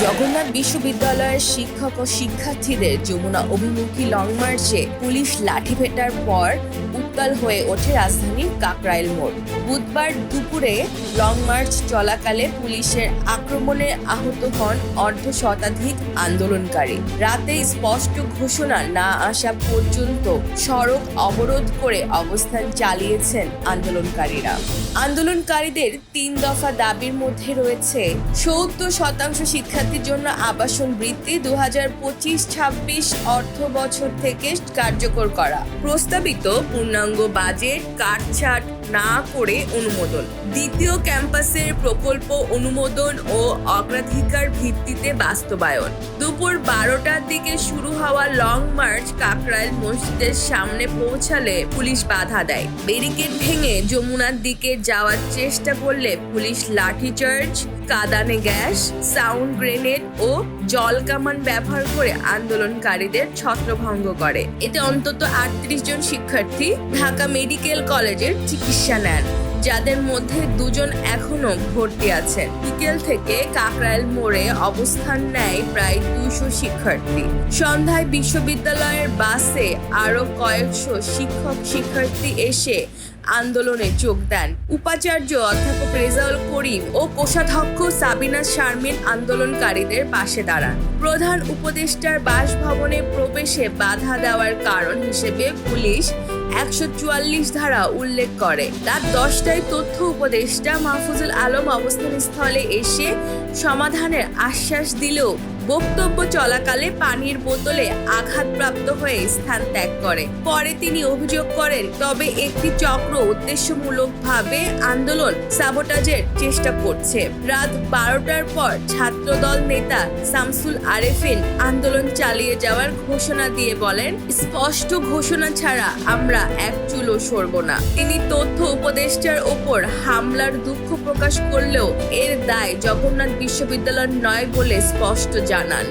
জগন্নাথ বিশ্ববিদ্যালয়ের শিক্ষক ও শিক্ষার্থীদের যমুনা অভিমুখী লং মার্চে পুলিশ লাঠিপেটার পর উত্তাল হয়ে ওঠে রাজধানীর কাকরাইল মোড়। বুধবার দুপুরে লং মার্চ চলাকালে পুলিশের আক্রমণে আহত হন অর্ধ শতাধিক আন্দোলনকারী। রাতে স্পষ্ট ঘোষণা না আসা পর্যন্ত সড়ক অবরোধ করে অবস্থান চালিয়েছেন আন্দোলনকারীরা। আন্দোলনকারীদের ৩ দফা দাবির মধ্যে রয়েছে ৭০% শিক্ষার্থীর জন্য আবাসন বৃত্তি ২০২৫-২৬ অর্থ বছর থেকে কার্যকর করা, প্রস্তাবিত পূর্ণাঙ্গ বাজেট কাটছাঁট না করে অনুমোদন, দ্বিতীয় ক্যাম্পাসের প্রকল্প অনুমোদন ও অগ্রাধিকার ভিত্তিতে বাস্তবায়ন। দুপুর ১২টার দিকে শুরু হওয়া লং মার্চ কাকরাইল মসজিদের সামনে পৌঁছালে পুলিশ বাধা দেয়। ব্যারিকেড ভেঙে যমুনার দিকে যাওয়ার চেষ্টা করলে পুলিশ লাঠিচার্জ, কাঁদানে গ্যাস, সাউন্ড গ্রেনেড ও জল কামান ব্যবহার করে আন্দোলনকারীদের ছত্রভঙ্গ করে। এতে অন্তত ৩৮ জন শিক্ষার্থী ঢাকা মেডিকেল কলেজের চিকিৎসা নেন, যাদের মধ্যে ২ জন এখনো ভর্তি আছেন। বিকেল থেকে কাকরাইল মোড়ে অবস্থান নেয় প্রায় ২০০ শিক্ষার্থী। সন্ধ্যায় বিশ্ববিদ্যালয়ের বাসে আরো কয়েকশো শিক্ষক শিক্ষার্থী এসে আন্দোলনে যোগ দেন। উপাচার্য অধ্যাপক রেজাউল করিম ও কোষাধ্যক্ষ সাবিনা শারমিন আন্দোলনকারীদের পাশে দাঁড়ান। প্রধান উপদেষ্টার বাসভবনে প্রবেশে বাধা দেওয়ার কারণ হিসেবে পুলিশ ১৪৪ ধারা উল্লেখ করে। রাত ১০টায় তথ্য উপদেষ্টা মাহফুজুল আলম অবস্থানস্থলে এসে সমাধানের আশ্বাস দিলেও বক্তব্য চলাকালে পানির বোতলে আঘাতপ্রাপ্ত হয়ে স্থান ত্যাগ করে। পরে তিনি অভিযোগ করেন, তবে একটি চক্র উদ্দেশ্যমূলকভাবে আন্দোলন সাবোটাজের চেষ্টা করছে। রাত ১২টার পর ছাত্রদল নেতা শামসুল আরেফিন আন্দোলন চালিয়ে যাওয়ার ঘোষণা দিয়ে বলেন, স্পষ্ট ঘোষণা ছাড়া আমরা এক চুলও সরব না। তিনি তথ্য উপদেষ্টার ওপর হামলার দুঃখ প্রকাশ করলেও এর দায় জগন্নাথ বিশ্ববিদ্যালয় নয় বলে স্পষ্ট জানান।